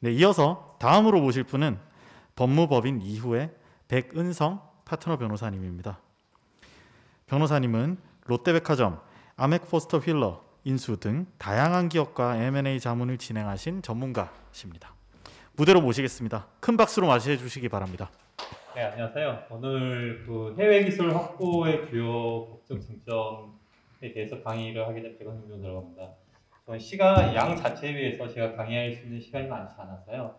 네, 이어서 다음으로 모실 분은 법무법인 이후의 백은성 파트너 변호사님입니다. 변호사님은 롯데백화점, 아멕포스터 휠러, 인수 등 다양한 기업과 M&A 자문을 진행하신 전문가십니다. 무대로 모시겠습니다. 큰 박수로 맞이해 주시기 바랍니다. 네, 안녕하세요. 오늘 해외 기술 확보의 주요 법적 쟁점에 대해서 강의를 하게 된 백은성 변호사라고 합니다. 시간 양 자체에 비해서 제가 강의할 수 있는 시간이 많지 않아서요.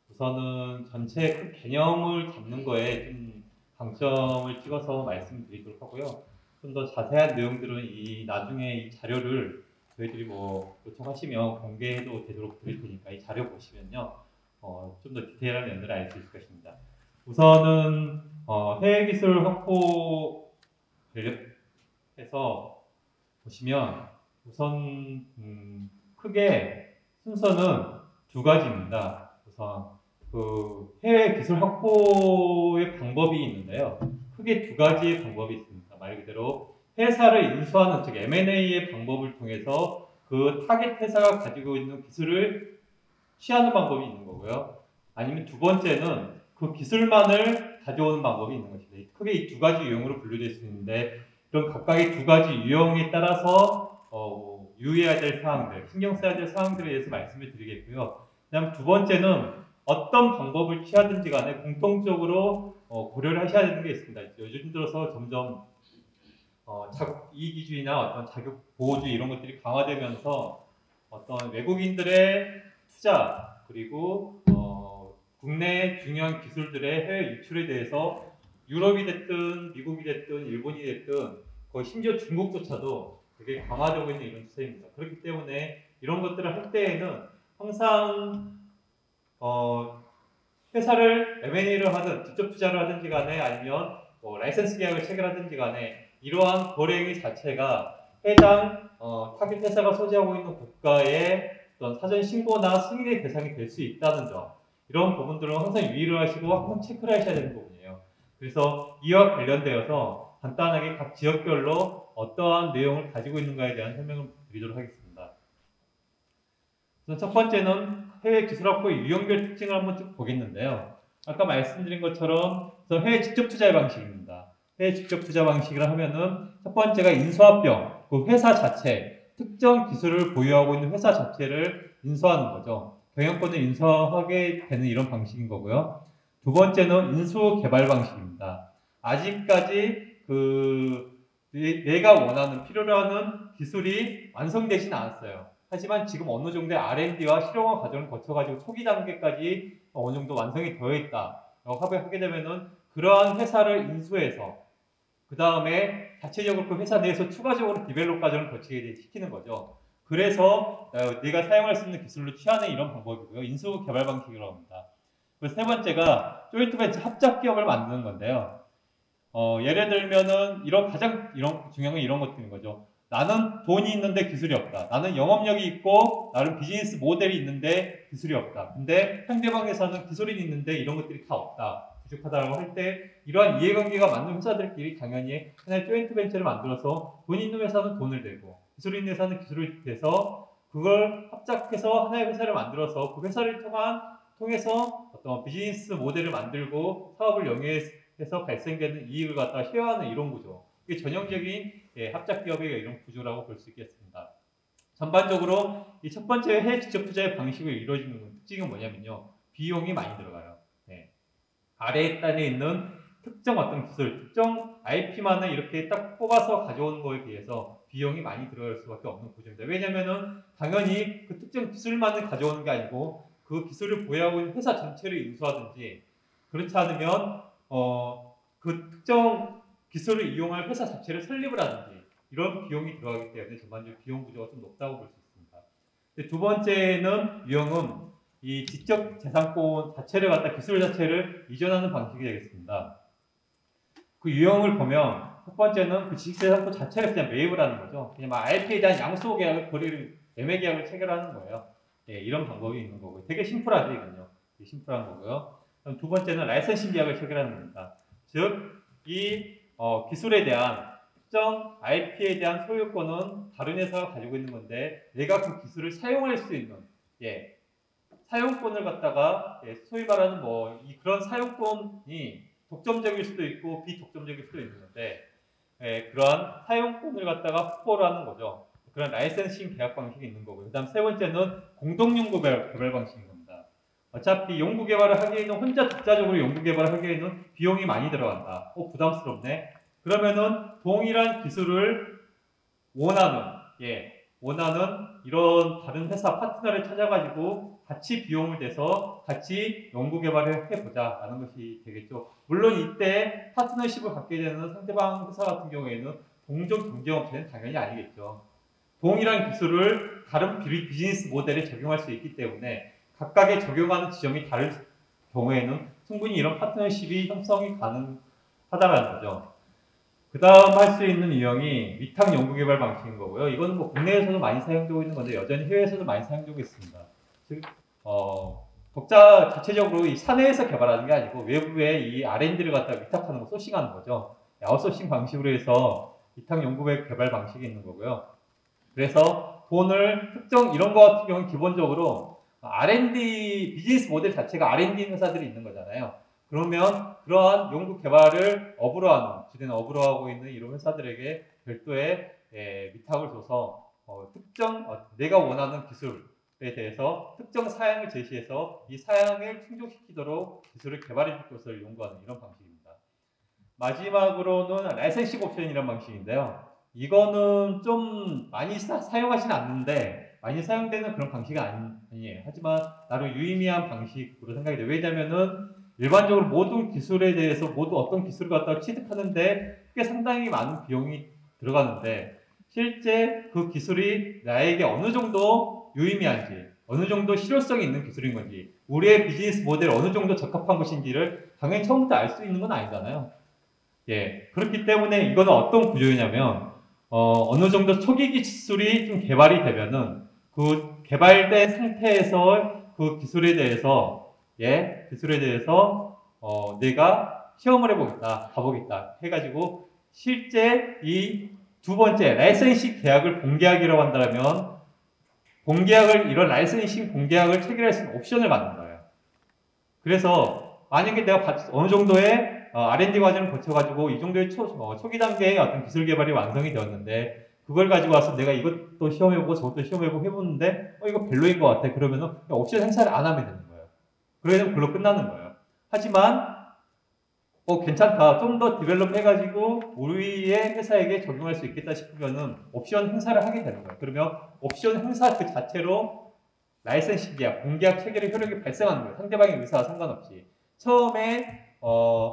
우선은 전체 큰 개념을 잡는 거에 좀 강점을 찍어서 말씀드리도록 하고요. 좀 더 자세한 내용들은 나중에 이 자료를 저희들이 요청하시면 공개해도 되도록 드릴 테니까 이 자료 보시면요. 좀 더 디테일한 내용들을 알 수 있을 것입니다. 우선은 해외 기술 확보 관련해서 보시면 우선 크게 순서는 두 가지입니다. 우선 해외 기술 확보의 방법이 있는데요. 크게 두 가지의 방법이 있습니다. 말 그대로 회사를 인수하는 즉 M&A의 방법을 통해서 그 타겟 회사가 가지고 있는 기술을 취하는 방법이 있는 거고요. 아니면 두 번째는 그 기술만을 가져오는 방법이 있는 것입니다. 크게 이 두 가지 유형으로 분류될 수 있는데 이런 각각의 두 가지 유형에 따라서 유의해야 될 사항들, 신경 써야 될 사항들에 대해서 말씀을 드리겠고요. 그다음 두 번째는 어떤 방법을 취하든지 간에 공통적으로 고려를 하셔야 되는 게 있습니다. 요즘 들어서 점점 자국 이기주의나 어떤 자격 보호주의 이런 것들이 강화되면서 어떤 외국인들의 투자 그리고 국내 중요한 기술들의 해외 유출에 대해서 유럽이 됐든 미국이 됐든 일본이 됐든 거의 심지어 중국조차도 되게 강화되고 있는 이런 추세입니다. 그렇기 때문에 이런 것들을 할 때에는 항상 회사를 M&A를 하든 직접 투자를 하든지 간에 아니면 라이센스 계약을 체결하든지 간에 이러한 거래 행위 자체가 해당 타깃 회사가 소지하고 있는 국가의 어떤 사전 신고나 승인의 대상이 될 수 있다는 점, 이런 부분들은 항상 유의를 하시고 항상 체크를 하셔야 되는 부분이에요. 그래서 이와 관련되어서 간단하게 각 지역별로 어떠한 내용을 가지고 있는가에 대한 설명을 드리도록 하겠습니다. 우선 첫 번째는 해외 기술 확보의 유형별 특징을 한번 쭉 보겠는데요. 아까 말씀드린 것처럼 해외 직접 투자의 방식입니다. 해외 직접 투자 방식을 하면은 첫 번째가 인수합병, 그 회사 자체, 특정 기술을 보유하고 있는 회사 자체를 인수하는 거죠. 경영권을 인수하게 되는 이런 방식인 거고요. 두 번째는 인수 개발 방식입니다. 아직까지 내가 원하는 필요로 하는 기술이 완성되진 않았어요. 하지만 지금 어느 정도의 R&D와 실용화 과정을 거쳐가지고 초기 단계까지 어느 정도 완성이 되어 있다라고 하게 되면은 그러한 회사를 인수해서 그 다음에 자체적으로 그 회사 내에서 추가적으로 디벨롭 과정을 거치게 시키는 거죠. 그래서 내가 사용할 수 있는 기술로 취하는 이런 방법이고요. 인수 개발 방식이라고 합니다. 그리고 세 번째가 조인트 벤처 합작 기업을 만드는 건데요. 예를 들면은 가장 중요한 건 이런 것들인 거죠. 나는 돈이 있는데 기술이 없다. 나는 영업력이 있고 나름 비즈니스 모델이 있는데 기술이 없다. 근데 상대방 회사는 기술이 있는데 이런 것들이 다 없다. 부족하다라고 할 때 이러한 이해관계가 맞는 회사들끼리 당연히 하나의 조인트 벤처를 만들어서 돈 있는 회사는 돈을 내고 기술 있는 회사는 기술을 내서 그걸 합작해서 하나의 회사를 만들어서 그 회사를 통해서 어떤 비즈니스 모델을 만들고 사업을 영위해서 발생되는 이익을 갖다 쉐어하는 이런 구조. 이게 전형적인 합작 기업의 이런 구조라고 볼 수 있겠습니다. 전반적으로 이 첫 번째 해외 직접 투자의 방식을 이루어지는 특징은 뭐냐면요. 비용이 많이 들어가요. 아래 단에 있는 특정 어떤 기술, 특정 IP만을 이렇게 딱 뽑아서 가져오는 거에 비해서 비용이 많이 들어갈 수밖에 없는 구조입니다. 왜냐면은 당연히 그 특정 기술만을 가져오는 게 아니고 그 기술을 보유하고 있는 회사 전체를 인수하든지 그렇지 않으면 그 특정 기술을 이용할 회사 자체를 설립을 하든지 이런 비용이 들어가기 때문에 전반적으로 비용 구조가 좀 높다고 볼 수 있습니다. 두 번째는 유형은 이 지적 재산권 자체를 갖다 기술 자체를 이전하는 방식이 되겠습니다. 그 유형을 보면 첫 번째는 그 지적 재산권 자체를 그냥 매입을 하는 거죠. 그냥 IP에 대한 양수 계약을 거래를 매매 계약을 체결하는 거예요. 예, 이런 방법이 있는 거고요. 되게 심플하죠, 이건요. 되게 심플한 거고요. 그럼 두 번째는 라이선싱 계약을 체결하는 겁니다. 즉, 이 기술에 대한 특정 IP에 대한 소유권은 다른 회사가 가지고 있는 건데 내가 그 기술을 사용할 수 있는 예, 사용권을 갖다가 예, 소위 말하는 그런 사용권이 독점적일 수도 있고 비독점적일 수도 있는 건데 예, 그러한 사용권을 갖다가 확보를 하는 거죠. 그런 라이센싱 계약 방식이 있는 거고요. 그 다음 세 번째는 공동연구 개발 방식인 겁니다. 어차피 연구 개발을 하기에는 혼자 독자적으로 연구 개발을 하기에는 비용이 많이 들어간다. 부담스럽네. 그러면은 동일한 기술을 원하는 이런 다른 회사 파트너를 찾아가지고 같이 비용을 내서 같이 연구 개발을 해보자 라는 것이 되겠죠. 물론 이때 파트너십을 갖게 되는 상대방 회사 같은 경우에는 동종 경쟁업체는 당연히 아니겠죠. 동일한 기술을 다른 비즈니스 모델에 적용할 수 있기 때문에 각각의 적용하는 지점이 다를 경우에는 충분히 이런 파트너십이 형성이 가능하다는 거죠. 그 다음 할 수 있는 유형이 위탁 연구개발 방식인 거고요. 이거는 국내에서도 많이 사용되고 있는 건데 여전히 해외에서도 많이 사용되고 있습니다. 즉, 독자 자체적으로 이 사내에서 개발하는 게 아니고 외부에 이 R&D를 갖다가 위탁하는 거, 소싱하는 거죠. 아웃소싱 방식으로 해서 위탁 연구개발 방식이 있는 거고요. 그래서 돈을 이런 거 같은 경우는 기본적으로 R&D 비즈니스 모델 자체가 R&D 회사들이 있는 거잖아요. 그러면 그러한 연구 개발을 주된 업으로 하고 있는 이런 회사들에게 별도의 위탁을 줘서 내가 원하는 기술에 대해서 특정 사양을 제시해서 이 사양을 충족시키도록 기술을 개발해 줄 것을 요구하는 이런 방식입니다. 마지막으로는 라이센싱 옵션이라는 방식인데요. 이거는 좀 많이 사용하지는 않는데 많이 사용되는 그런 방식이 아니에요. 하지만 나름 유의미한 방식으로 생각이 돼요. 왜냐면은 일반적으로 모든 기술에 대해서 어떤 기술을 갖다가 취득하는데 꽤 상당히 많은 비용이 들어가는데 실제 그 기술이 나에게 어느 정도 유의미한지 어느 정도 실효성이 있는 기술인 건지 우리의 비즈니스 모델에 어느 정도 적합한 것인지를 당연히 처음부터 알 수 있는 건 아니잖아요. 예, 그렇기 때문에 이거는 어떤 구조이냐면 어느 정도 초기 기술이 좀 개발이 되면은 그 개발된 상태에서 그 기술에 대해서 내가 시험을 해보겠다, 가보겠다 해가지고 실제 이 두 번째 라이센싱 계약을 본계약이라고 한다면 이런 라이센싱 본계약을 체결할 수 있는 옵션을 받는 거예요. 그래서 만약에 내가 어느 정도의 R&D 과정을 거쳐가지고 이 정도의 초기 단계의 어떤 기술 개발이 완성이 되었는데 그걸 가지고 와서 내가 이것도 시험해보고 저것도 시험해보고 해보는데 이거 별로인 것 같아. 그러면은 옵션 행사를 안 하면 되는 거예요. 그러면 그걸로 끝나는 거예요. 하지만 괜찮다. 좀 더 디벨롭 해가지고 우리의 회사에게 적용할 수 있겠다 싶으면은 옵션 행사를 하게 되는 거예요. 그러면 옵션 행사 그 자체로 라이센싱 계약, 공계약 체결의 효력이 발생하는 거예요. 상대방의 의사와 상관없이. 처음에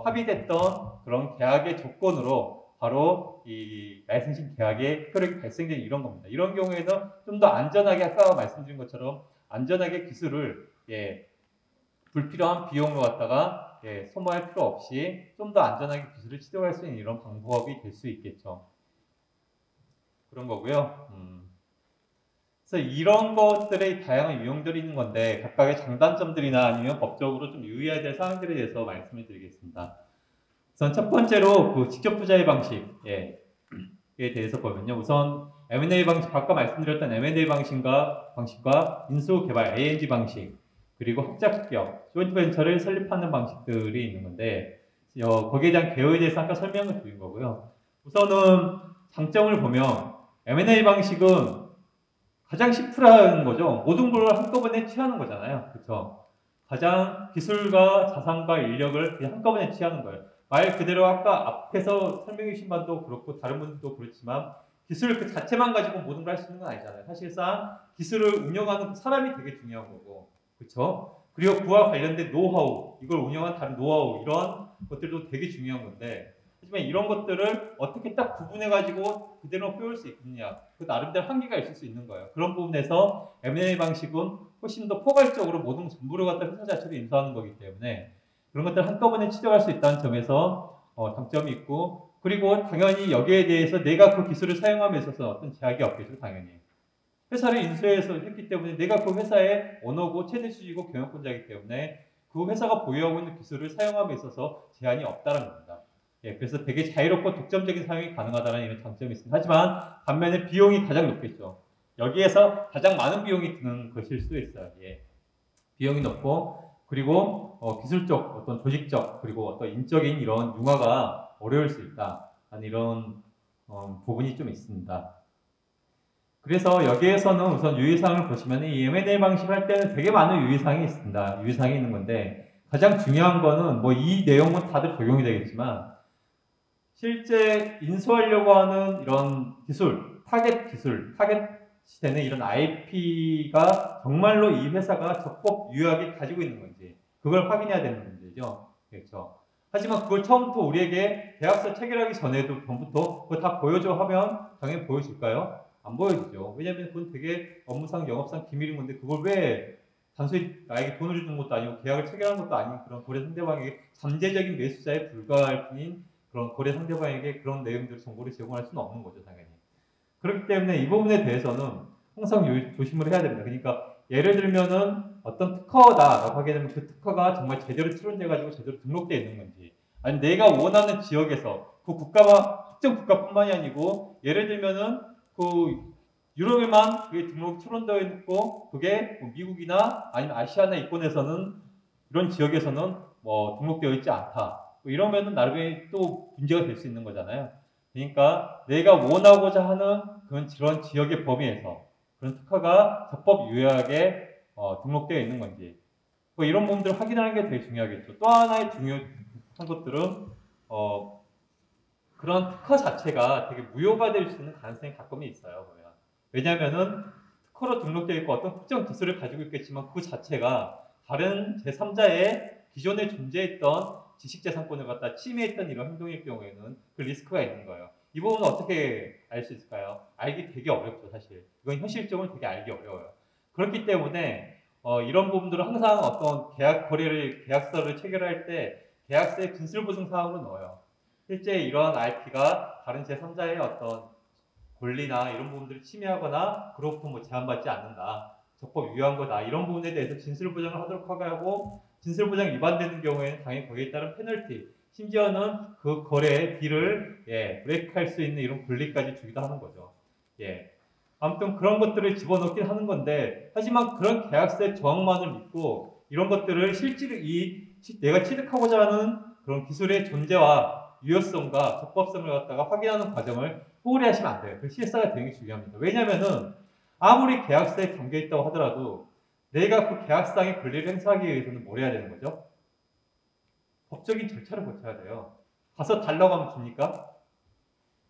합의됐던 그런 계약의 조건으로 바로 이 라이센싱 계약의 효력이 발생되는 이런 겁니다. 이런 경우에는 좀 더 안전하게 아까 말씀드린 것처럼 안전하게 기술을 불필요한 비용으로 갖다가 소모할 필요 없이 좀 더 안전하게 기술을 치료할 수 있는 이런 방법이 될 수 있겠죠. 그런 거고요. 그래서 이런 것들의 다양한 유형들이 있는 건데 각각의 장단점들이나 아니면 법적으로 좀 유의해야 될 사항들에 대해서 말씀을 드리겠습니다. 우선 첫 번째로 그 직접 투자의 방식에 대해서 보면요. 우선 M&A 방식, 아까 말씀드렸던 M&A 방식과 인수개발 ANG 방식, 그리고 학자합격, 조인트 벤처를 설립하는 방식들이 있는 건데 거기에 대한 개요에 대해서 아까 설명을 드린 거고요. 우선은 장점을 보면 M&A 방식은 가장 심플한 거죠. 모든 걸 한꺼번에 취하는 거잖아요. 그렇죠? 가장 기술과 자산과 인력을 그냥 한꺼번에 취하는 거예요. 말 그대로 아까 앞에서 설명해 주신 바도 그렇고 다른 분들도 그렇지만 기술 그 자체만 가지고 모든 걸 할 수 있는 건 아니잖아요. 사실상 기술을 운영하는 그 사람이 되게 중요한 거고, 그렇죠? 그리고 그와 관련된 노하우, 이걸 운영한 다른 노하우 이런 것들도 되게 중요한 건데, 하지만 이런 것들을 어떻게 딱 구분해가지고 그대로 배울 수 있느냐, 그 나름대로 한계가 있을 수 있는 거예요. 그런 부분에서 M&A 방식은 훨씬 더 포괄적으로 모든 전부를 갖다 회사 자체로 인수하는 거기 때문에 그런 것들을 한꺼번에 치료할 수 있다는 점에서 장점이 있고, 그리고 당연히 여기에 대해서 내가 그 기술을 사용함에 있어서 어떤 제약이 없겠죠, 당연히. 회사를 인수해서 했기 때문에 내가 그 회사의 오너고 최대 수익이고 경영권자이기 때문에 그 회사가 보유하고 있는 기술을 사용함에 있어서 제한이 없다는 겁니다. 예, 그래서 되게 자유롭고 독점적인 사용이 가능하다는 이런 장점이 있습니다. 하지만 반면에 비용이 가장 높겠죠. 여기에서 가장 많은 비용이 드는 것일 수도 있어요. 예. 비용이 높고 그리고 기술적, 어떤 조직적, 그리고 어떤 인적인 이런 융화가 어려울 수 있다. 하는 이런 부분이 좀 있습니다. 그래서 여기에서는 우선 유의사항을 보시면 이 M&A 방식을 할 때는 되게 많은 유의사항이 있습니다. 유의사항이 있는 건데 가장 중요한 거는 뭐 이 내용은 다들 적용이 되겠지만 실제 인수하려고 하는 이런 기술, 타겟 되는 이런 IP가 정말로 이 회사가 적법 유효하게 가지고 있는 건지 그걸 확인해야 되는 문제죠. 그렇죠. 하지만 그걸 처음부터 우리에게 계약서 체결하기 전부터 그거 다 보여줘 하면 당연히 보여줄까요? 안 보여주죠. 왜냐하면 그건 되게 업무상, 영업상 기밀인 건데 그걸 왜 단순히 나에게 돈을 주는 것도 아니고 계약을 체결하는 것도 아닌 그런 거래 상대방에게 잠재적인 매수자에 불과할 뿐인 그런 거래 상대방에게 그런 내용들 정보를 제공할 수는 없는 거죠, 당연히. 그렇기 때문에 이 부분에 대해서는 항상 조심을 해야 됩니다. 그러니까 예를 들면은 어떤 특허다라고 하게 되면 그 특허가 정말 제대로 출원돼가지고 제대로 등록되어 있는 건지, 아니 내가 원하는 지역에서 그 국가가 특정 국가뿐만이 아니고 예를 들면은 그 유럽에만 그게 등록 출원되어 있고 그게 뭐 미국이나 아니면 아시아나 이권에서는 이런 지역에서는 뭐 등록되어 있지 않다. 뭐 이러면은 나름의 또 문제가 될 수 있는 거잖아요. 그러니까 내가 원하고자 하는 그런 지역의 범위에서 그런 특허가 적법 유효하게 등록되어 있는 건지 뭐 이런 부분들을 확인하는 게 되게 중요하겠죠. 또 하나의 중요한 것들은 그런 특허 자체가 되게 무효가 될 수 있는 가능성이 가끔은 있어요. 보면. 왜냐하면은 특허로 등록되어 있고 어떤 특정 기술을 가지고 있겠지만 그 자체가 다른 제3자의 기존에 존재했던 지식재산권을 갖다 침해했던 이런 행동일 경우에는 그 리스크가 있는 거예요. 이 부분은 어떻게 알 수 있을까요? 알기 되게 어렵죠, 사실. 이건 현실적으로 되게 알기 어려워요. 그렇기 때문에 이런 부분들은 항상 어떤 계약서를 체결할 때 계약서에 진술보증 사항으로 넣어요. 실제 이러한 IP가 다른 제3자의 어떤 권리나 이런 부분들을 침해하거나 그로부터 뭐 제한받지 않는다. 적법 유효한 거다. 이런 부분에 대해서 진술보장을 하도록 하고 진술보장 위반되는 경우에는 당연히 거기에 따른 페널티, 심지어는 그 거래의 딜을 브레이크할 수 있는 이런 권리까지 주기도 하는 거죠. 아무튼 그런 것들을 집어넣긴 하는 건데 하지만 그런 계약서의 정황만을 믿고 이런 것들을 실제로 내가 취득하고자 하는 그런 기술의 존재와 유효성과 적법성을 갖다가 확인하는 과정을 소홀히 하시면 안 돼요. 그 실사가 되게 중요합니다. 왜냐면은 아무리 계약서에 담겨 있다고 하더라도 내가 그 계약상의 권리를 행사하기 위해서는 뭘 해야 되는 거죠? 법적인 절차를 거쳐야 돼요. 가서 달라고 하면 줍니까?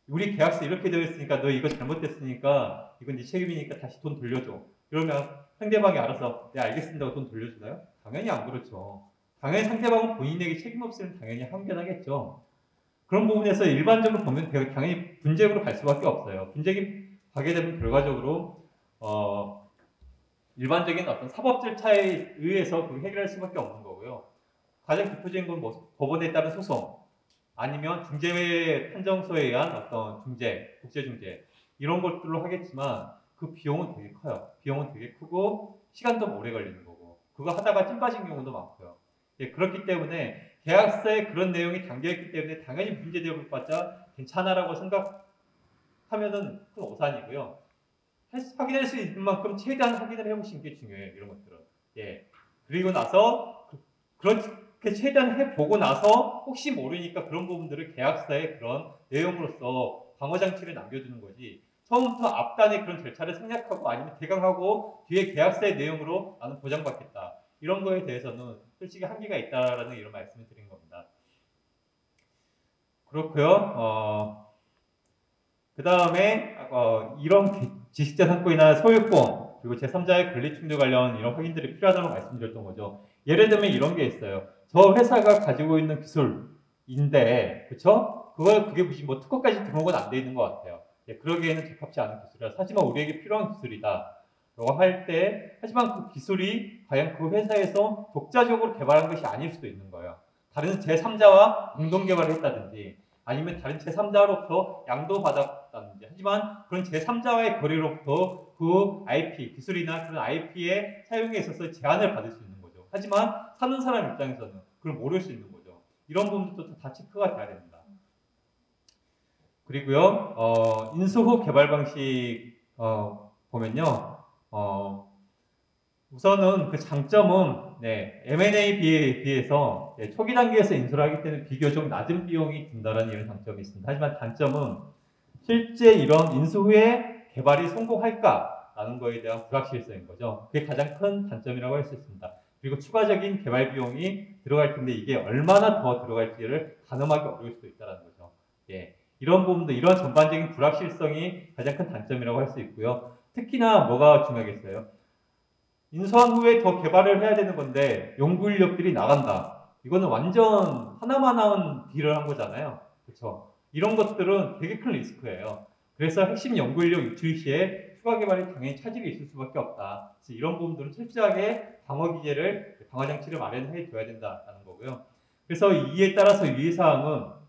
우리 계약서 이렇게 되어 있으니까 너 이거 잘못됐으니까 이건 네 책임이니까 다시 돈 돌려줘. 이러면 상대방이 알아서 네 알겠습니다 하고 돈 돌려주나요? 당연히 안 그렇죠. 당연히 상대방은 본인에게 책임 없으면 당연히 항변하겠죠. 그런 부분에서 일반적으로 보면 당연히 분쟁으로 갈 수밖에 없어요. 분쟁이 가게 되면 결과적으로 일반적인 어떤 사법 절차에 의해서 그 해결할 수밖에 없는 거고요. 가장 대표적인 건 뭐 법원에 따른 소송 아니면 중재 판정소에 의한 어떤 중재, 국제중재 이런 것들로 하겠지만 그 비용은 되게 커요. 비용은 되게 크고 시간도 오래 걸리는 거고 그거 하다가 찐 빠진 경우도 많고요. 그렇기 때문에 계약서에 그런 내용이 담겨있기 때문에 당연히 문제되어봤자 괜찮아라고 생각하면은 큰 오산이고요. 확인할 수 있는 만큼 최대한 확인을 해보시는 게 중요해요. 이런 것들은. 그리고 나서 그렇게 최대한 해보고 나서 혹시 모르니까 그런 부분들을 계약서에 그런 내용으로서 방어장치를 남겨두는 거지 처음부터 앞단에 그런 절차를 생략하고 아니면 대강하고 뒤에 계약서의 내용으로 나는 보장받겠다. 이런 거에 대해서는 솔직히 한계가 있다라는 이런 말씀을 드린 겁니다. 그렇고요. 그 다음에 이런 지식재산권이나 소유권 그리고 제3자의 권리 충돌 관련 이런 확인들이 필요하다고 말씀드렸던 거죠. 예를 들면 이런 게 있어요. 저 회사가 가지고 있는 기술인데, 그쵸? 그게 무슨 뭐 특허까지 등록은 안 돼 있는 것 같아요. 그러기에는 적합치 않은 기술이라 하지만 우리에게 필요한 기술이다. 라고 할 때, 하지만 그 기술이 과연 그 회사에서 독자적으로 개발한 것이 아닐 수도 있는 거예요. 다른 제3자와 공동 개발을 했다든지, 아니면 다른 제3자로부터 양도받았다 받았다든지. 하지만 그런 제3자와의 거래로부터 그 IP, 기술이나 그런 IP의 사용에 있어서 제한을 받을 수 있는 거죠. 하지만 사는 사람 입장에서는 그걸 모를 수 있는 거죠. 이런 부분도 다 체크가 돼야 됩니다. 그리고요, 인수 후 개발 방식 보면요, 우선은 그 장점은 M&A 비해서 초기 단계에서 인수를 하기 때문에 비교적 낮은 비용이 든다는 이런 장점이 있습니다. 하지만 단점은 실제 이런 인수 후에 개발이 성공할까라는 거에 대한 불확실성인 거죠. 그게 가장 큰 단점이라고 할 수 있습니다. 그리고 추가적인 개발 비용이 들어갈 텐데 이게 얼마나 더 들어갈지를 가늠하기 어려울 수도 있다는 거죠. 이런 부분도 이런 전반적인 불확실성이 가장 큰 단점이라고 할 수 있고요. 특히나 뭐가 중요하겠어요? 인수한 후에 더 개발을 해야 되는 건데 연구 인력들이 나간다. 이거는 완전 하나만한 딜을 한 거잖아요. 그렇죠? 이런 것들은 되게 큰 리스크예요. 그래서 핵심 연구 인력 유출 시에 추가 개발이 당연히 차질이 있을 수밖에 없다. 그래서 이런 부분들은 철저하게 방어 기제를, 방어 장치를 마련해 둬야 된다는 거고요. 그래서 이에 따라서 유의사항은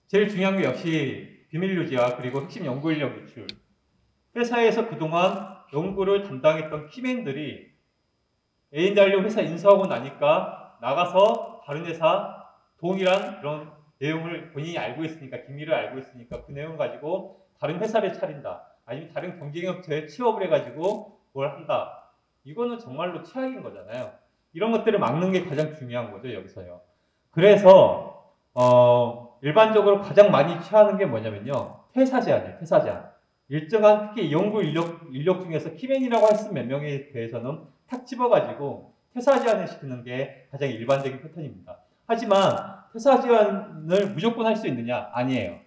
제일 중요한 게 역시 비밀 유지와 그리고 핵심 연구 인력 유출. 회사에서 그동안 연구를 담당했던 키맨들이 A&W 회사 인수하고 나니까 나가서 다른 회사 동일한 그런 내용을 본인이 알고 있으니까, 기밀을 알고 있으니까 그 내용 가지고 다른 회사를 차린다. 아니면 다른 경쟁업체에 취업을 해가지고 뭘 한다. 이거는 정말로 최악인 거잖아요. 이런 것들을 막는 게 가장 중요한 거죠, 여기서요. 그래서 일반적으로 가장 많이 취하는 게 뭐냐면요. 퇴사 제한이에요, 퇴사 제한. 일정한 특히 연구 인력 중에서 키맨이라고 할 수 있는 몇 명에 대해서는 탁 집어가지고 퇴사 제한을 시키는 게 가장 일반적인 패턴입니다. 하지만 퇴사 제한을 무조건 할 수 있느냐? 아니에요.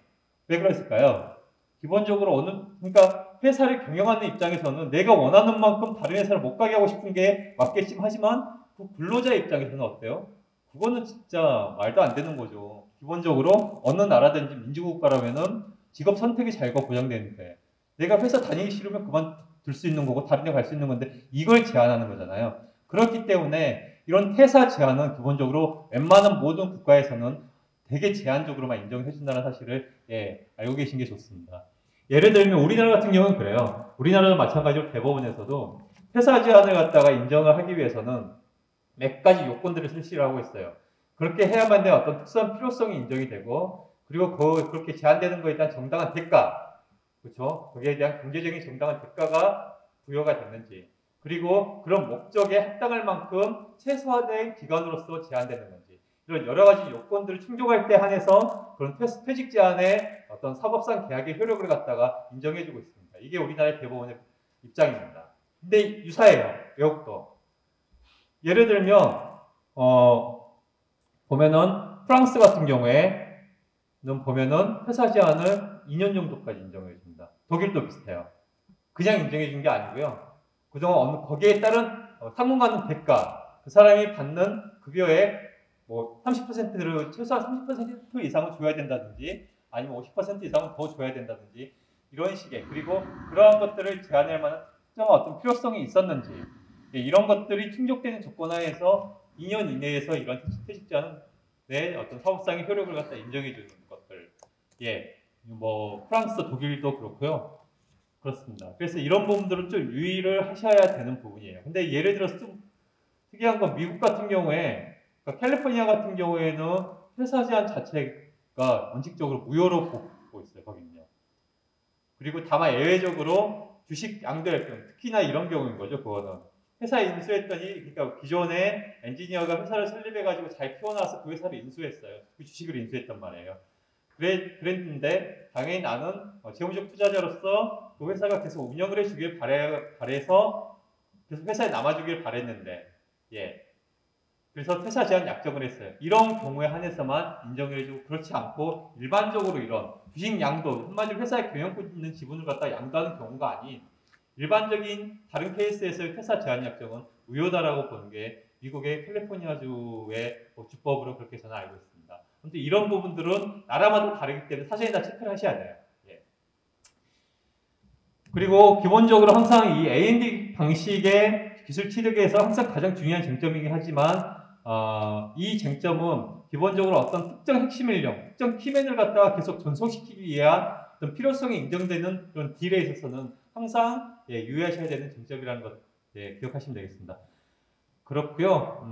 왜 그랬을까요? 기본적으로 그러니까 회사를 경영하는 입장에서는 내가 원하는 만큼 다른 회사를 못 가게 하고 싶은 게 맞겠지만 하지만 그 근로자 입장에서는 어때요? 그거는 진짜 말도 안 되는 거죠. 기본적으로 어느 나라든지 민주국가라면은 직업 선택의 자유가 보장되는데 내가 회사 다니기 싫으면 그만둘 수 있는 거고 다른 데 갈 수 있는 건데 이걸 제한하는 거잖아요. 그렇기 때문에 이런 퇴사 제한은 기본적으로 웬만한 모든 국가에서는 되게 제한적으로만 인정해 준다는 사실을 알고 계신 게 좋습니다. 예를 들면 우리나라 같은 경우는 그래요. 우리나라도 마찬가지로 대법원에서도 퇴사 제한을 갖다가 인정을 하기 위해서는 몇 가지 요건들을 실시를 하고 있어요. 그렇게 해야만 내 어떤 특수한 필요성이 인정이 되고 그리고 그렇게 제한되는 거에 대한 정당한 대가, 그렇죠? 거기에 대한 경제적인 정당한 대가가 부여가 됐는지, 그리고 그런 목적에 합당할 만큼 최소화된 기간으로서 제한되는 건지, 이런 여러 가지 요건들을 충족할 때 한해서 그런 퇴직 제한의 어떤 사법상 계약의 효력을 갖다가 인정해주고 있습니다. 이게 우리나라의 대법원의 입장입니다. 근데 유사해요, 외국도. 예를 들면 보면은 프랑스 같은 경우에는 보면은 회사 제한을 2년 정도까지 인정해 줍니다. 독일도 비슷해요. 그냥 인정해 준 게 아니고요. 그동안 거기에 따른 상관받는 대가, 그 사람이 받는 급여의 뭐 30%를 최소한 30% 이상을 줘야 된다든지 아니면 50% 이상은 더 줘야 된다든지 이런 식의, 그리고 그러한 것들을 제한할 만한 특정한 어떤 필요성이 있었는지, 이런 것들이 충족되는 조건 하에서 2년 이내에서 이런 퇴직 제한은 내 어떤 사법상의 효력을 갖다 인정해 주는 것들. 뭐 프랑스, 독일도 그렇고요. 그렇습니다. 그래서 이런 부분들은 좀 유의를 하셔야 되는 부분이에요. 근데 예를 들어서 좀 특이한 건 미국 같은 경우에, 그러니까 캘리포니아 같은 경우에는 회사 제한 자체가 원칙적으로 무효로 보고 있어요. 거기는요. 그리고 다만 예외적으로 주식 양도할 경우, 특히나 이런 경우인 거죠. 그거는 회사에 인수했더니, 그러니까 기존에 엔지니어가 회사를 설립해가지고 잘 키워놔서 그 회사를 인수했어요. 그 주식을 인수했단 말이에요. 그랬는데 당연히 나는 재무적 투자자로서 그 회사가 계속 운영을 해주길 바래서 계속 회사에 남아주길 바랬는데, 그래서 퇴사 제한 약정을 했어요. 이런 경우에 한해서만 인정을 해주고, 그렇지 않고 일반적으로 이런 주식 양도, 한마디로 회사에 경영권 있는 지분을 갖다 양도하는 경우가 아닌 일반적인 다른 케이스에서의 퇴사 제한 약정은 무효다라고 보는 게 미국의 캘리포니아주의 주법으로 그렇게 저는 알고 있습니다. 근데 이런 부분들은 나라마다 다르기 때문에 사전에 다 체크를 하셔야 돼요. 그리고 기본적으로 항상 이 A&D 방식의 기술 취득에서 항상 가장 중요한 쟁점이긴 하지만 이 쟁점은 기본적으로 어떤 특정 핵심 인력, 특정 키맨을 갖다가 계속 전속시키기 위한 어떤 필요성이 인정되는 그런 딜에 있어서는 항상 유의하셔야 되는 쟁점이라는 것 기억하시면 되겠습니다. 그렇고요.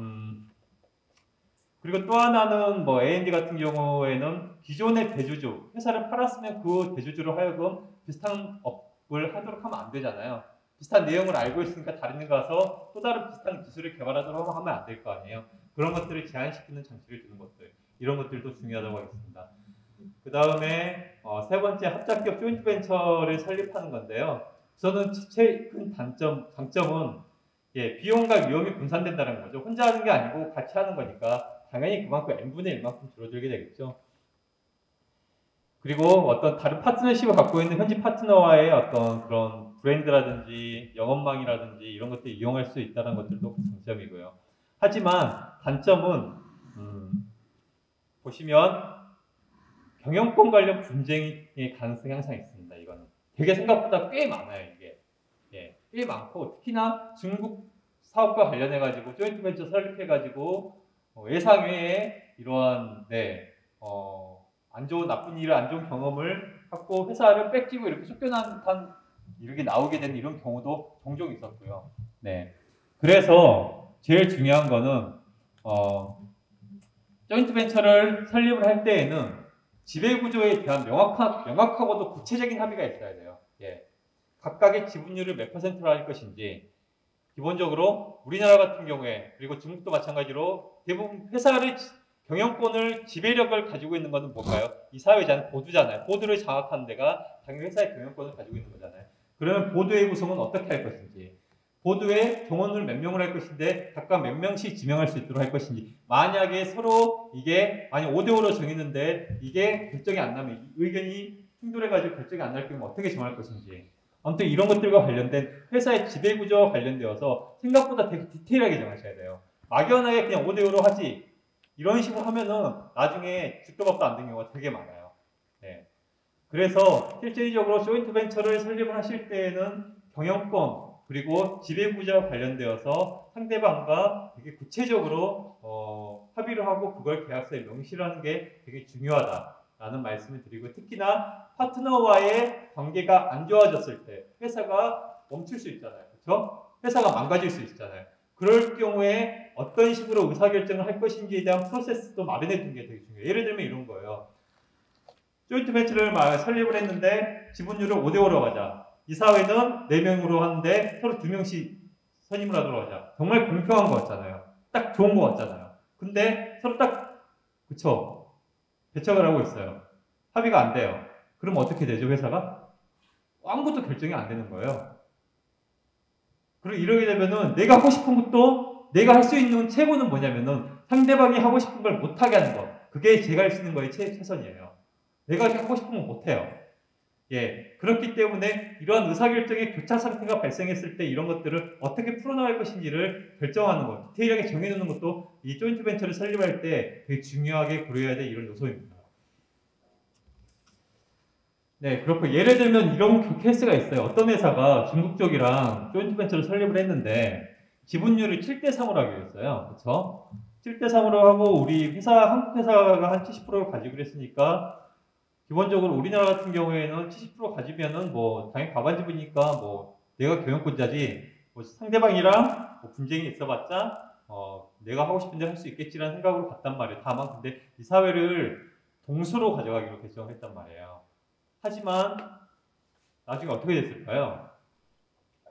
그리고 또 하나는 뭐 A&D 같은 경우에는 기존의 대주주, 회사를 팔았으면 그 대주주로 하여금 비슷한 업을 하도록 하면 안 되잖아요. 비슷한 내용을 알고 있으니까 다른 데 가서 또 다른 비슷한 기술을 개발하도록 하면 안 될 거 아니에요. 그런 것들을 제한시키는 장치를 두는 것들, 이런 것들도 중요하다고 하겠습니다. 그 다음에 세 번째 합작기업 조인트 벤처를 설립하는 건데요. 우선은 최 큰 장점은 비용과 위험이 분산된다는 거죠. 혼자 하는 게 아니고 같이 하는 거니까 당연히 그만큼 n분의 1만큼 줄어들게 되겠죠. 그리고 어떤 다른 파트너십을 갖고 있는 현지 파트너와의 어떤 그런 브랜드라든지 영업망이라든지 이런 것들 이용할 수 있다는 것들도 장점이고요. 하지만 단점은 보시면 경영권 관련 분쟁의 가능성이 항상 있습니다. 이거는 되게 생각보다 꽤 많아요. 이게 꽤 많고 특히나 중국 사업과 관련해 가지고 조인트 벤처 설립해 가지고 예상외에 이러한 안 좋은 나쁜 일을 안 좋은 경험을 갖고 회사를 뺏기고 이렇게 쫓겨난 듯한 이렇게 나오게 된 이런 경우도 종종 있었고요. 네. 그래서 제일 중요한 거는 조인트 벤처를 설립을 할 때에는 지배구조에 대한 명확하고도 구체적인 합의가 있어야 돼요. 각각의 지분율을 몇 %로 할 것인지, 기본적으로 우리나라 같은 경우에, 그리고 중국도 마찬가지로 대부분 회사를 경영권을 지배력을 가지고 있는 것은 뭘까요? 이 사회잖아요. 보드잖아요. 보드를 장악하는 데가 당연히 회사의 경영권을 가지고 있는 거잖아요. 그러면 보드의 구성은 어떻게 할 것인지, 보드의 경원을 몇 명을 할 것인데 각각 몇 명씩 지명할 수 있도록 할 것인지, 만약에 서로 이게 만약 5대5로 정했는데 이게 결정이 안 나면 의견이 충돌해가지고 결정이 안 날 경우 어떻게 정할 것인지, 아무튼 이런 것들과 관련된 회사의 지배구조와 관련되어서 생각보다 되게 디테일하게 정하셔야 돼요. 막연하게 그냥 5대5로 하지 이런 식으로 하면은 나중에 죽도밥도 안 되는 경우가 되게 많아요. 그래서 실질적으로 조인트 벤처를 설립을 하실 때에는 경영권 그리고 지배구조와 관련되어서 상대방과 되게 구체적으로 합의를 하고 그걸 계약서에 명시를 하는 게 되게 중요하다라는 말씀을 드리고, 특히나 파트너와의 관계가 안 좋아졌을 때 회사가 멈출 수 있잖아요. 그렇죠? 회사가 망가질 수 있잖아요. 그럴 경우에 어떤 식으로 의사결정을 할 것인지에 대한 프로세스도 마련해 두는 게 되게 중요해요. 예를 들면 이런 거예요. 조인트 벤처를 설립을 했는데 지분율을 5대5로 하자. 이사회는 4명으로 하는데 서로 2명씩 선임을 하도록 하자. 정말 공평한 것 같잖아요. 딱 좋은 것 같잖아요. 근데 서로 그쵸? 배척을 하고 있어요. 합의가 안 돼요. 그럼 어떻게 되죠, 회사가? 아무것도 결정이 안 되는 거예요. 그리고 이러게 되면은 내가 하고 싶은 것도, 내가 할 수 있는 최고는 뭐냐면은 상대방이 하고 싶은 걸 못하게 하는 거. 그게 제가 할 수 있는 거의 최선이에요. 내가 하고 싶은 건 못해요. 그렇기 때문에 이러한 의사결정의 교차 상태가 발생했을 때 이런 것들을 어떻게 풀어나갈 것인지를 결정하는 것, 디테일하게 정해놓는 것도 이 조인트 벤처를 설립할 때 되게 중요하게 고려해야 될 이런 요소입니다. 그렇고 예를 들면 이런 케이스가 있어요. 어떤 회사가 중국 쪽이랑 조인트 벤처를 설립을 했는데 지분율을 7대3으로 하기로 했어요. 그렇죠? 7대3으로 하고 우리 회사, 한국 회사가 한 70%를 가지고 그랬으니까 기본적으로 우리나라 같은 경우에는 70% 가지면은 뭐 당연히 과반 지분이니까 뭐 내가 경영권자지 뭐 상대방이랑 뭐 분쟁이 있어봤자 내가 하고 싶은 대로 할 수 있겠지라는 생각으로 갔단 말이에요. 다만 근데 이 사회를 동수로 가져가기로 결정했단 말이에요. 하지만 나중에 어떻게 됐을까요?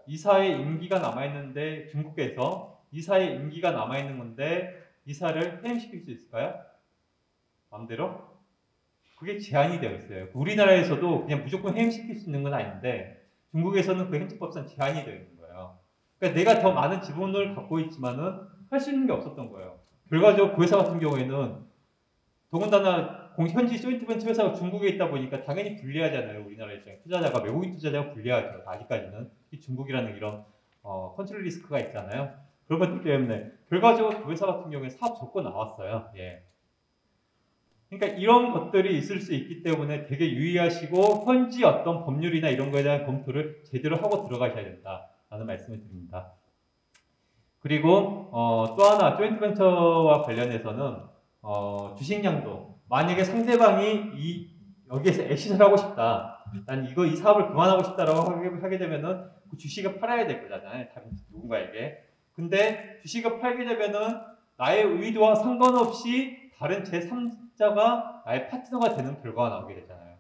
이사의 임기가 남아있는데, 중국에서 이사의 임기가 남아있는 건데 이사를 해임시킬 수 있을까요? 마음대로? 그게 제한이 되어 있어요. 우리나라에서도 그냥 무조건 해임시킬 수 있는 건 아닌데 중국에서는 그 행정법상 제한이 되어 있는 거예요. 그러니까 내가 더 많은 지분을 갖고 있지만은 할 수 있는 게 없었던 거예요. 결과적으로 그 회사 같은 경우에는 더군다나 현지 조인트 벤처 회사가 중국에 있다 보니까 당연히 불리하잖아요. 우리나라 입장에 투자자가, 외국인 투자자가 불리하죠. 아직까지는 중국이라는 이런 컨트롤 리스크가 있잖아요. 그런 것들 때문에 결과적으로 그 회사 같은 경우에 사업 접고 나왔어요. 그러니까 이런 것들이 있을 수 있기 때문에 되게 유의하시고 현지 어떤 법률이나 이런 거에 대한 검토를 제대로 하고 들어가셔야 된다라는 말씀을 드립니다. 그리고 또 하나 조인트 벤처와 관련해서는 주식량도, 만약에 상대방이 여기에서 엑시트를 하고 싶다. 난 이 사업을 그만하고 싶다라고 하게 되면은 그 주식을 팔아야 될 거잖아요. 다른 누군가에게. 근데 주식을 팔게 되면은 나의 의도와 상관없이 다른 제3자가 나의 파트너가 되는 결과가 나오게 되잖아요.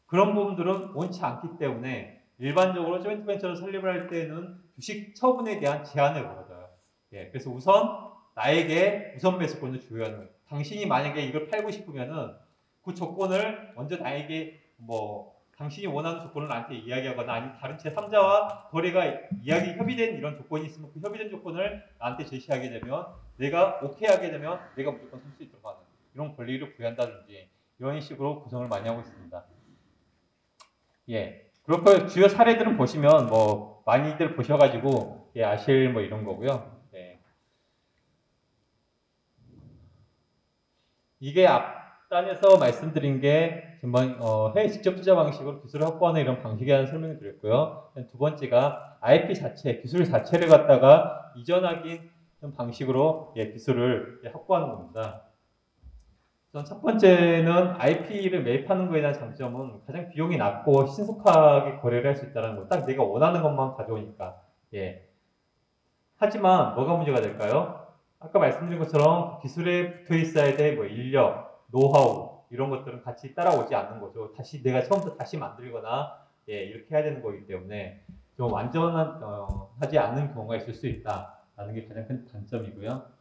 그런 부분들은 원치 않기 때문에 일반적으로 조인트 벤처를 설립을 할 때는 주식 처분에 대한 제한을 걸어줘요. 예, 그래서 우선 나에게 우선 매수권을 주요하는 거예요. 당신이 만약에 이걸 팔고 싶으면은 그 조건을 먼저 나에게 당신이 원하는 조건을 나한테 이야기하거나 아니면 다른 제3자와 거래가 협의된 이런 조건이 있으면 그 협의된 조건을 나한테 제시하게 되면 내가 오케이 하게 되면 내가 무조건 살 수 있도록 하는 이런 권리를 부여한다든지 이런 식으로 구성을 많이 하고 있습니다. 예. 그렇고 주요 사례들은 보시면 많이들 보셔가지고 아실 이런 거고요. 예. 이게 앞단에서 말씀드린 게 해외 직접 투자 방식으로 기술을 확보하는 이런 방식에 대한 설명을 드렸고요. 두 번째가 IP 자체, 기술 자체를 갖다가 이전하기 방식으로 기술을 확보하는 겁니다. 첫 번째는 IP를 매입하는 것에 대한 장점은 가장 비용이 낮고 신속하게 거래를 할 수 있다는 거. 딱 내가 원하는 것만 가져오니까. 예. 하지만 뭐가 문제가 될까요? 아까 말씀드린 것처럼 기술에 붙어 있어야 될 인력, 노하우 이런 것들은 같이 따라오지 않는 거죠. 다시 내가 처음부터 다시 만들거나 이렇게 해야 되는 거기 때문에 좀 완전하지 않는 경우가 있을 수 있다라는 게 가장 큰 단점이고요.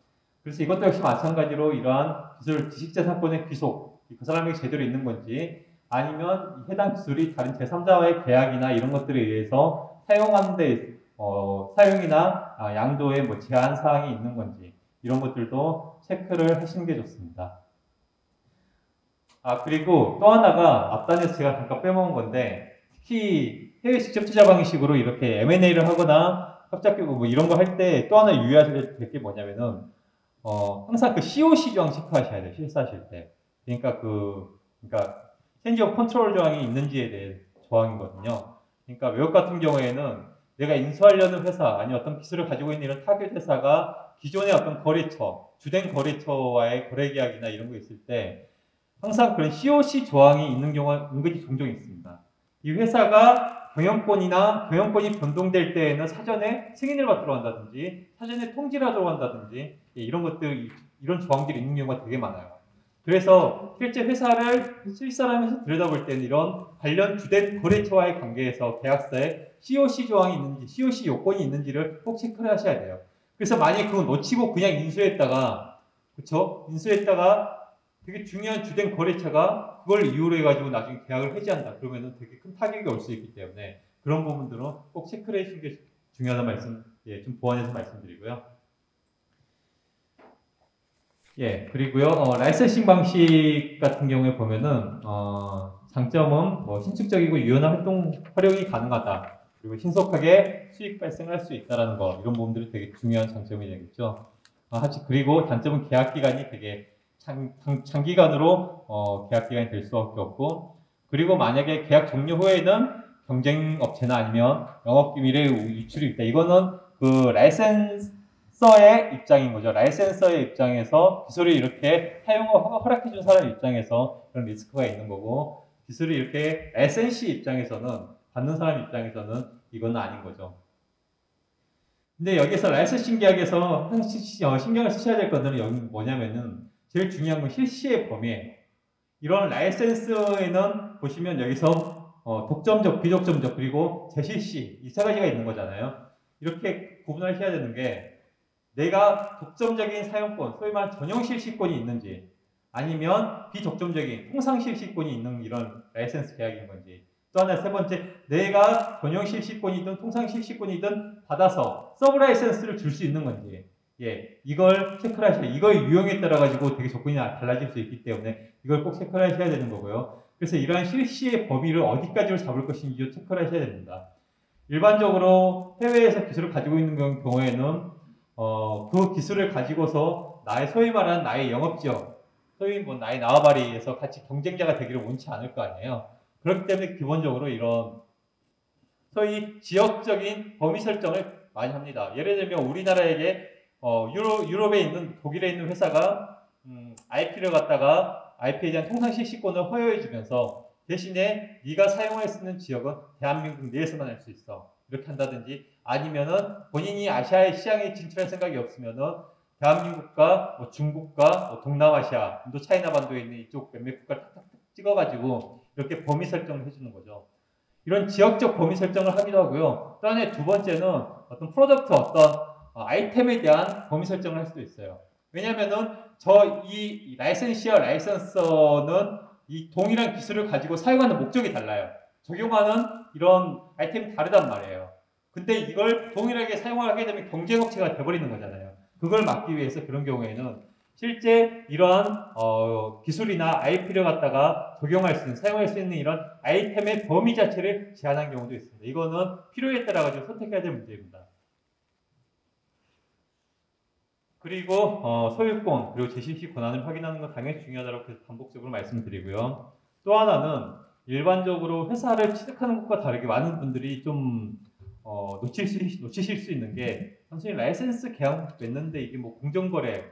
그래서 이것도 역시 마찬가지로 이러한 기술 지식재산권의 귀속, 그 사람에게 제대로 있는 건지 아니면 해당 기술이 다른 제3자와의 계약이나 이런 것들에 의해서 사용하는 데 사용이나 양도에 제한 사항이 있는 건지 이런 것들도 체크를 하시는 게 좋습니다. 그리고 또 하나가 앞단에서 제가 잠깐 빼먹은 건데 특히 해외 직접 투자 방식으로 이렇게 M&A를 하거나 협작 이런 거 할 때 또 하나 유의하셔야 될 게 뭐냐면은 항상 그 COC 조항 체크하셔야 돼요. 실사하실 때. 그러니까 체인지 오브 컨트롤 조항이 있는지에 대해 조항이거든요. 그러니까 외국 같은 경우에는 내가 인수하려는 회사, 아니 어떤 기술을 가지고 있는 이런 타겟 회사가 기존의 어떤 거래처, 주된 거래처와의 거래 계약이나 이런 거 있을 때 항상 그런 COC 조항이 있는 경우가 은근히 종종 있습니다. 이 회사가 경영권이 변동될 때에는 사전에 승인을 받도록 한다든지 사전에 통지를 하도록 한다든지 이런 조항들이 있는 경우가 되게 많아요. 그래서 실제 회사를 실사람에서 들여다볼 때는 이런 관련 주된 거래처와의 관계에서 계약서에 COC 조항이 있는지 COC 요건이 있는지를 꼭 체크를 하셔야 돼요. 그래서 만약에 그거 놓치고 그냥 인수했다가 되게 중요한 주된 거래처가 그걸 이유로 해가지고 나중에 계약을 해지한다. 그러면은 되게 큰 타격이 올 수 있기 때문에 그런 부분들은 꼭 체크를 해주는 게 중요하다는 말씀, 좀 보완해서 말씀드리고요. 그리고요, 라이센싱 방식 같은 경우에 보면은, 장점은 신축적이고 유연한 활용이 가능하다. 그리고 신속하게 수익 발생할 수 있다는 거, 이런 부분들이 되게 중요한 장점이 되겠죠. 그리고 단점은 계약 기간이 되게 장기간으로 계약 기간이 될 수밖에 없고, 그리고 만약에 계약 종료 후에는 경쟁 업체나 아니면 영업 기밀의 유출이 있다. 이거는 그 라이센서의 입장인 거죠. 라이센서의 입장에서 기술을 이렇게 사용을 허락해준 사람 입장에서 그런 리스크가 있는 거고, 기술이 이렇게 라이센시 입장에서는 받는 사람 입장에서는 이건 아닌 거죠. 근데 여기서 라이센싱 계약에서 신경을 쓰셔야 될 것들은 여기 뭐냐면은 제일 중요한 건 실시의 범위예요. 이런 라이센스에는 보시면 여기서 독점적, 비독점적, 그리고 재실시 이 세 가지가 있는 거잖아요. 이렇게 구분하셔야 되는 게 내가 독점적인 사용권, 소위 말하는 전용 실시권이 있는지 아니면 비독점적인 통상 실시권이 있는 이런 라이센스 계약인 건지, 또 하나 세 번째, 내가 전용 실시권이든 통상 실시권이든 받아서 서브 라이센스를 줄 수 있는 건지, 이걸 체크를 하셔야 돼요. 이거의 유형에 따라 가지고 되게 조건이 달라질 수 있기 때문에 이걸 꼭 체크를 하셔야 되는 거고요. 그래서 이러한 실시의 범위를 어디까지로 잡을 것인지 체크를 하셔야 됩니다. 일반적으로 해외에서 기술을 가지고 있는 경우에는 그 기술을 가지고서 소위 말하는 나의 영업지역, 소위 나의 나와바리에서 같이 경쟁자가 되기를 원치 않을 거 아니에요. 그렇기 때문에 기본적으로 이런 소위 지역적인 범위 설정을 많이 합니다. 예를 들면 우리나라에게 유럽에 있는 독일에 있는 회사가 IP를 갖다가 IP에 대한 통상 실시권을 허용해 주면서 대신에 네가 사용할 수 있는 지역은 대한민국 내에서만 할 수 있어. 이렇게 한다든지 아니면은 본인이 아시아의 시장에 진출할 생각이 없으면은 대한민국과 뭐 중국과 뭐 동남아시아, 인도 차이나 반도에 있는 이쪽 몇몇 국가를 탁탁 찍어가지고 이렇게 범위 설정을 해주는 거죠. 이런 지역적 범위 설정을 하기도 하고요. 또 하나의 두 번째는 어떤 프로덕트, 어떤 아이템에 대한 범위 설정을 할 수도 있어요. 왜냐면은 이 라이센시와 라이센서는 이 동일한 기술을 가지고 사용하는 목적이 달라요. 적용하는 이런 아이템이 다르단 말이에요. 근데 이걸 동일하게 사용하게 되면 경쟁업체가 돼버리는 거잖아요. 그걸 막기 위해서 그런 경우에는 실제 이러한 기술이나 IP를 갖다가 적용할 수 있는, 사용할 수 있는 이런 아이템의 범위 자체를 제한한 경우도 있습니다. 이거는 필요에 따라 가지고 선택해야 될 문제입니다. 그리고 소유권 그리고 재실시 권한을 확인하는 건 당연히 중요하다고 계속 반복적으로 말씀드리고요. 또 하나는 일반적으로 회사를 취득하는 것과 다르게 많은 분들이 좀 놓치실 수 있는 게 단순히 라이센스 계약 맺는데 이게 뭐 공정거래,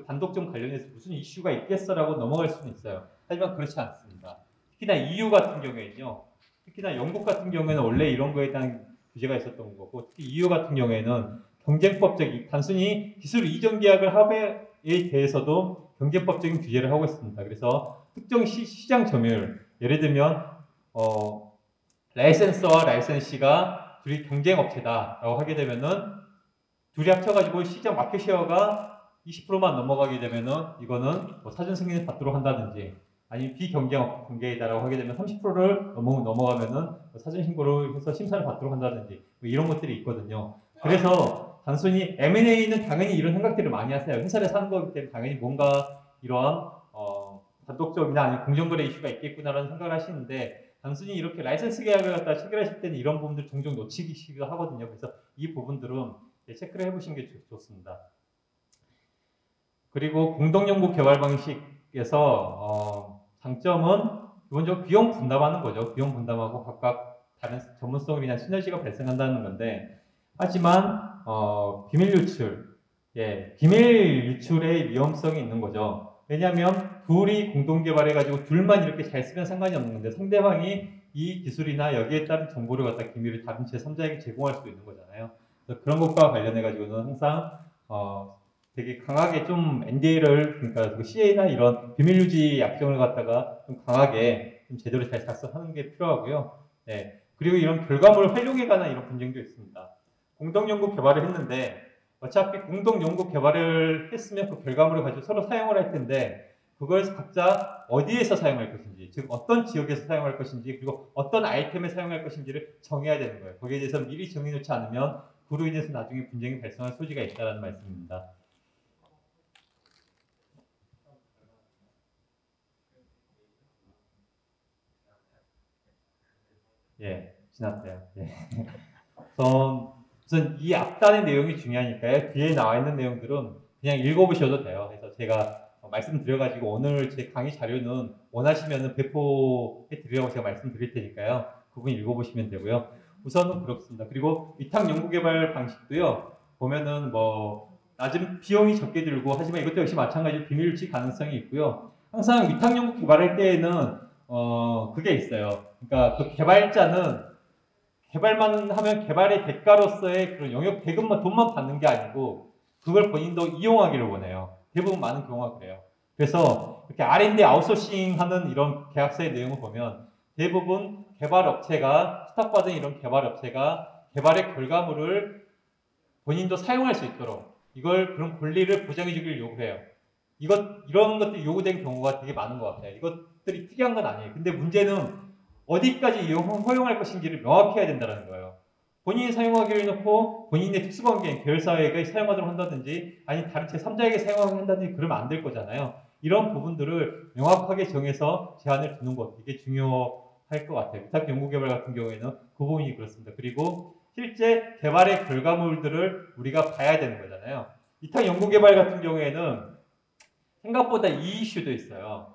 반독점 관련해서 무슨 이슈가 있겠어라고 넘어갈 수는 있어요. 하지만 그렇지 않습니다. 특히나 EU 같은 경우에는요. 특히나 영국 같은 경우에는 원래 이런 거에 대한 규제가 있었던 거고 특히 EU 같은 경우에는 경쟁법적인 단순히 기술 이전 계약을 합의에 대해서도 경쟁법적인 규제를 하고 있습니다. 그래서 특정 시장 점유율, 예를 들면 라이센서와 라이센시가 둘이 경쟁업체다라고 하게 되면은 둘이 합쳐가지고 시장 마켓 쉐어가 20%만 넘어가게 되면은 이거는 뭐 사전 승인을 받도록 한다든지 아니면 비경쟁 관계이다라고 하게 되면 30%를 넘어가면은 사전 신고를 해서 심사를 받도록 한다든지 뭐 이런 것들이 있거든요. 그래서 단순히 M&A는 당연히 이런 생각들을 많이 하세요. 회사를 사는 거기 때문에 당연히 뭔가 이러한 단독점이나 아니면 공정거래 이슈가 있겠구나라는 생각을 하시는데 단순히 이렇게 라이센스 계약을 갖다 체결하실 때는 이런 부분들 종종 놓치기도 하거든요. 그래서 이 부분들은 체크를 해보시는 게 좋습니다. 그리고 공동연구 개발 방식에서 장점은 기본적으로 비용 분담하는 거죠. 비용 분담하고 각각 다른 전문성이나 시너지가 발생한다는 건데 하지만 비밀 유출, 비밀 유출의 위험성이 있는 거죠. 왜냐하면 둘이 공동 개발해가지고 둘만 이렇게 잘 쓰면 상관이 없는 건데 상대방이 이 기술이나 여기에 따른 정보를 갖다 기밀을 다른 제3자에게 제공할 수도 있는 거잖아요. 그래서 그런 것과 관련해가지고는 항상 되게 강하게 좀 NDA를 그러니까 CA나 이런 비밀 유지 약정을 갖다가 좀 강하게 좀 제대로 잘 작성하는 게 필요하고요. 네. 그리고 이런 결과물 활용에 관한 이런 분쟁도 있습니다. 공동 연구 개발을 했는데 어차피 공동 연구 개발을 했으면 그 결과물을 가지고 서로 사용을 할 텐데 그걸 각자 어디에서 사용할 것인지, 즉 어떤 지역에서 사용할 것인지, 그리고 어떤 아이템에 사용할 것인지를 정해야 되는 거예요. 거기에 대해서 미리 정해놓지 않으면 그로 인해서 나중에 분쟁이 발생할 소지가 있다는 말씀입니다. 지났대요. 우선 이 앞단의 내용이 중요하니까요. 뒤에 나와 있는 내용들은 그냥 읽어보셔도 돼요. 그래서 제가 말씀드려가지고 오늘 제 강의 자료는 원하시면 배포해 드리라고 제가 말씀드릴 테니까요. 그분 읽어보시면 되고요. 우선은 그렇습니다. 그리고 위탁 연구개발 방식도요. 보면은 뭐 낮은 비용이 적게 들고 하지만 이것도 역시 마찬가지로 비밀 유치 가능성이 있고요. 항상 위탁 연구 개발할 때에는 그게 있어요. 그러니까 그 개발자는 개발만 하면 개발의 대가로서의 그런 영역 대금만 돈만 받는 게 아니고 그걸 본인도 이용하기를 원해요. 대부분 많은 경우가 그래요. 그래서 이렇게 R&D 아웃소싱 하는 이런 계약서의 내용을 보면 대부분 개발업체가 스탁받은 이런 개발업체가 개발의 결과물을 본인도 사용할 수 있도록 이걸 그런 권리를 보장해 주기를 요구해요. 이런 것들이 요구된 경우가 되게 많은 것 같아요. 이것들이 특이한 건 아니에요. 근데 문제는 어디까지 허용할 것인지를 명확히 해야 된다는 거예요. 본인이 사용하기로 해놓고 본인의 특수관계인 계열사에게 사용하도록 한다든지 아니 다른 제3자에게 사용하도록 한다든지 그러면 안 될 거잖아요. 이런 부분들을 명확하게 정해서 제한을 두는 것 이게 중요할 것 같아요. 위탁 연구개발 같은 경우에는 그 부분이 그렇습니다. 그리고 실제 개발의 결과물들을 우리가 봐야 되는 거잖아요. 위탁 연구개발 같은 경우에는 생각보다 이 이슈도 있어요.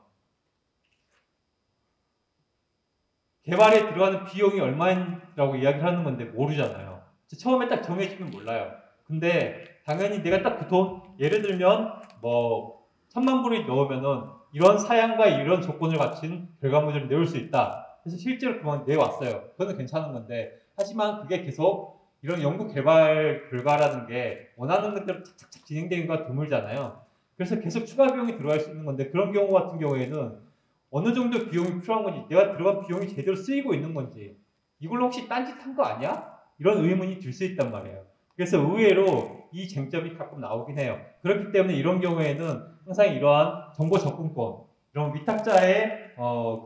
개발에 들어가는 비용이 얼마라고 이야기를 하는 건데 모르잖아요. 처음에 딱 정해지면 몰라요. 근데 당연히 내가 딱 그 돈, 예를 들면 뭐 1,000만 불을 넣으면은 이런 사양과 이런 조건을 갖춘 결과물을 내올 수 있다. 그래서 실제로 그만 내왔어요. 그거는 괜찮은 건데 하지만 그게 계속 이런 연구 개발 결과라는 게 원하는 것대로 착착착 진행되는 건 드물잖아요. 그래서 계속 추가 비용이 들어갈 수 있는 건데 그런 경우 같은 경우에는 어느 정도 비용이 필요한 건지 내가 들어간 비용이 제대로 쓰이고 있는 건지 이걸로 혹시 딴짓한 거 아니야? 이런 의문이 들 수 있단 말이에요. 그래서 의외로 이 쟁점이 가끔 나오긴 해요. 그렇기 때문에 이런 경우에는 항상 이러한 정보 접근권, 이런 위탁자의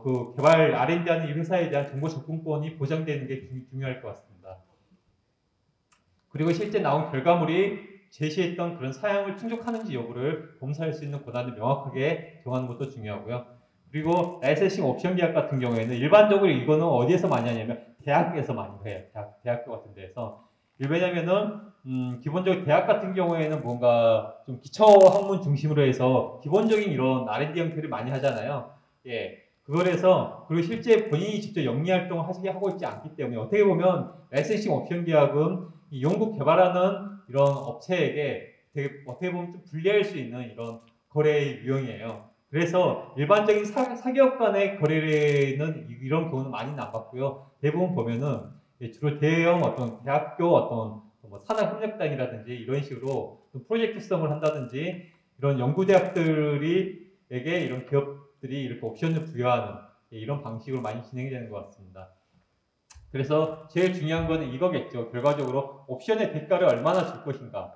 그 개발 R&D하는 이 회사에 대한 정보 접근권이 보장되는 게 중요할 것 같습니다. 그리고 실제 나온 결과물이 제시했던 그런 사양을 충족하는지 여부를 검사할 수 있는 권한을 명확하게 정하는 것도 중요하고요. 그리고 라이센싱 옵션 계약 같은 경우에는 일반적으로 이거는 어디에서 많이 하냐면 대학에서 많이 해요. 대학교 같은 데에서. 왜냐면은 기본적으로 대학 같은 경우에는 뭔가 좀 기초 학문 중심으로 해서 기본적인 이런 R&D 형태를 많이 하잖아요. 예. 그걸 해서 그리고 실제 본인이 직접 영리 활동을 하고 있지 않기 때문에 어떻게 보면 라이센싱 옵션 계약은 이 연구 개발하는 이런 업체에게 되게 어떻게 보면 좀 불리할 수 있는 이런 거래의 유형이에요. 그래서 일반적인 사기업 간의 거래는 이런 경우는 많이는 안 봤고요. 대부분 보면은 주로 대형 어떤 대학교 어떤 뭐 산학협력단이라든지 이런 식으로 프로젝트성을 한다든지 이런 연구대학들이 에게 이런 기업들이 이렇게 옵션을 부여하는 이런 방식으로 많이 진행이 되는 것 같습니다. 그래서 제일 중요한 거는 이거겠죠. 결과적으로 옵션의 대가를 얼마나 줄 것인가.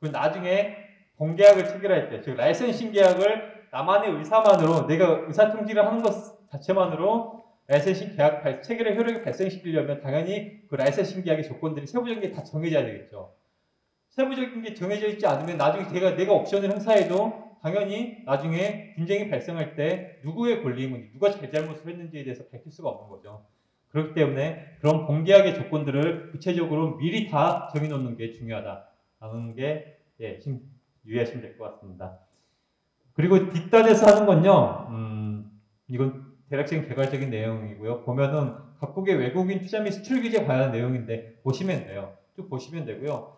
그리고 나중에 본계약을 체결할 때, 즉 라이센싱 계약을 나만의 의사만으로 내가 의사통지를 하는 것 자체만으로 라이센싱 계약 체결의 효력을 발생시키려면 당연히 그 라이센싱 계약의 조건들이 세부적인 게 다 정해져야 되겠죠. 세부적인 게 정해져 있지 않으면 나중에 내가 옵션을 행사해도 당연히 나중에 분쟁이 발생할 때 누구의 권리인지 누가 잘못을 했는지에 대해서 밝힐 수가 없는 거죠. 그렇기 때문에 그런 본계약의 조건들을 구체적으로 미리 다 정해놓는 게 중요하다라는 게 지금 유의하시면 될 것 같습니다. 그리고 뒷단에서 하는 건요, 이건 대략적인 개괄적인 내용이고요. 보면은 각국의 외국인 투자 및 수출 규제에 관한 내용인데 보시면 돼요. 쭉 보시면 되고요.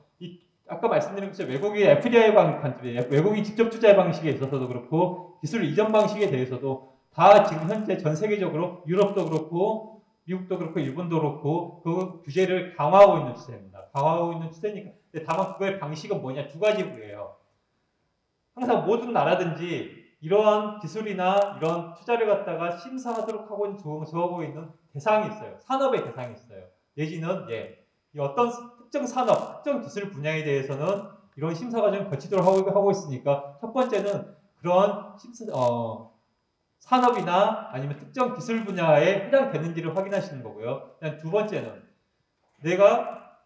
아까 말씀드린 것처럼 외국인 FDI 외국인 직접 투자의 방식에 있어서도 그렇고 기술 이전 방식에 대해서도 다 지금 현재 전 세계적으로 유럽도 그렇고 미국도 그렇고 일본도 그렇고 그 규제를 강화하고 있는 추세입니다. 강화하고 있는 추세니까. 근데 다만 그거의 방식은 뭐냐? 두 가지고요. 항상 모든 나라든지 이러한 기술이나 이런 투자를 갖다가 심사하도록 하고 정하고 있는 대상이 있어요. 산업의 대상이 있어요. 내지는 어떤 특정 산업, 특정 기술 분야에 대해서는 이런 심사 과정을 거치도록 하고 있으니까 첫 번째는 그런 산업이나 아니면 특정 기술 분야에 해당되는지를 확인하시는 거고요. 두 번째는 내가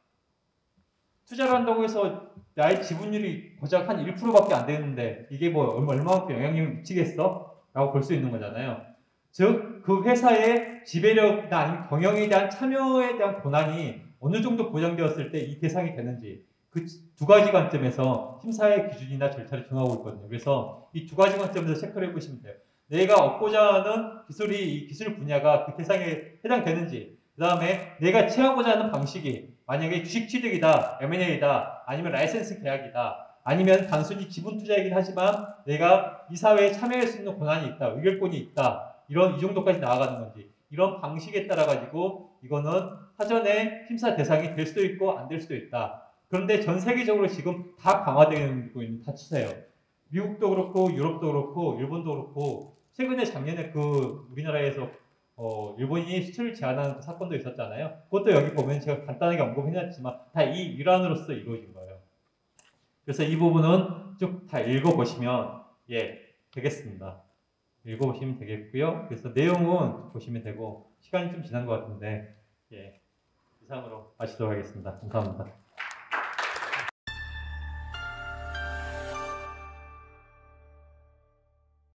투자를 한다고 해서 나의 지분율이 고작 한 1%밖에 안 되는데 이게 뭐 얼마만큼 영향력을 미치겠어? 라고 볼 수 있는 거잖아요. 즉, 그 회사의 지배력이나 아니면 경영에 대한 참여에 대한 권한이 어느 정도 보장되었을 때 이 대상이 되는지 그 두 가지 관점에서 심사의 기준이나 절차를 정하고 있거든요. 그래서 이 두 가지 관점에서 체크를 해보시면 돼요. 내가 얻고자 하는 이 기술 분야가 그 대상에 해당되는지, 그 다음에 내가 취하고자 하는 방식이 만약에 주식 취득이다, M&A다, 아니면 라이센스 계약이다, 아니면 단순히 지분 투자이긴 하지만 내가 이 사회에 참여할 수 있는 권한이 있다, 의결권이 있다, 이 정도까지 나아가는 건지, 이런 방식에 따라 가지고 이거는 사전에 심사 대상이 될 수도 있고 안 될 수도 있다. 그런데 전 세계적으로 지금 다 강화되고 있는 추세예요. 미국도 그렇고 유럽도 그렇고 일본도 그렇고 최근에 작년에 그 우리나라에서 일본이 수출을 제한하는 그 사건도 있었잖아요. 그것도 여기 보면 제가 간단하게 언급해놨지만 다 이 일환으로서 이루어진 거예요. 그래서 이 부분은 쭉 다 읽어보시면 되겠습니다. 읽어보시면 되겠고요. 그래서 내용은 보시면 되고 시간이 좀 지난 것 같은데 이상으로 마치도록 하겠습니다. 감사합니다.